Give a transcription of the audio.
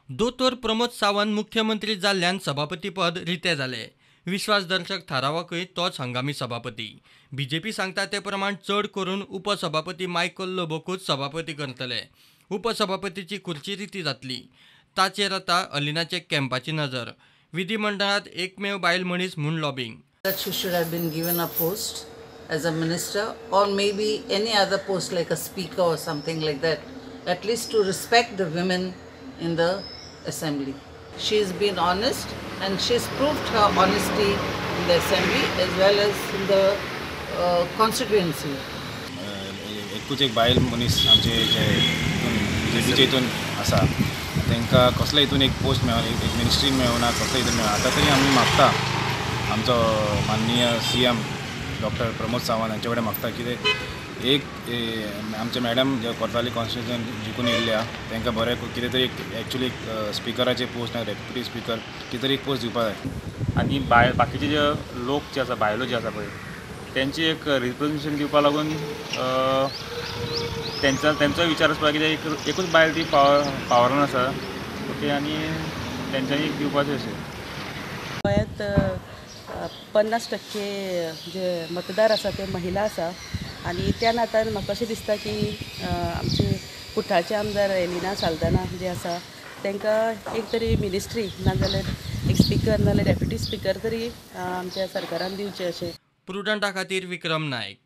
दोतोर प्रमोद सावंत मुख्यमंत्री जाल्ल्यान सभापतीपद रितें जालें. विश्वासदर्शक थारावाकूय तोच हंगामी सभापती. बीजेपी सांगता ते प्रमाण चड करून उपसभापती मायकल लोबोकूच सभापती करतले. उपसभापतीची खुर्ची रिती जातली. ताचेर आतां अलिनाचे कॅम्पाची नजर. विधिमंडळात एकमेव बायल मनीस म्हूण lobbying. That she should have been given a post as a minister or maybe any other post like a speaker or something like that, at least to respect the women in the assembly. She's been honest and she's proved her honesty in the assembly as well as in the constituency. एकूच एक बायल मनीस आमचे जे बीजेपीचे हितून आसा तांकां कसल्या हितून एक पोस्ट मेळना, एक मिनिस्ट्रीन मेळना, कसल्या हितून मेळना. आतां तरी आमी मागता आमचो माननीय CM डॉक्टर प्रमोद सावंत हांचे कडेन मागता कितें एक आमचे मॅडम जे कोर्ताली कॉन्स्टिट्युशन जिखून येयल्या तांकां बरें कितें तरी एक्चुली एक स्पिकराचे पोस्ट ना डेप्युटी स्पिकर कितें तरी एक पोस्ट दिवपाक जाय. आनी बाकीचे जे लोक जे आसा बायलो जे आसा पळय तेंची एक रिप्रेझेंटेशन दिवपा लागून तेंचो विचार आसपाक कितें एकूच बायल ती पावरान आसा ओके आनी तेंच्यांनी दिवपाचें अशें. गोंयांत 50% जे मतदार आसा ते महिला आसा आनी त्या नात्यान म्हाका अशें दिसता की आमचे कुट्टाळचे आमदार एलिना साल्दाना जे आसा तांकां एक तरी मिनिस्ट्री नाजाल्यार एक स्पिकर नाजाल्यार डेप्युटी स्पिकर तरी आमच्या सरकारान दिवचें अशें. प्रुडंटा खातीर विक्रम नायक.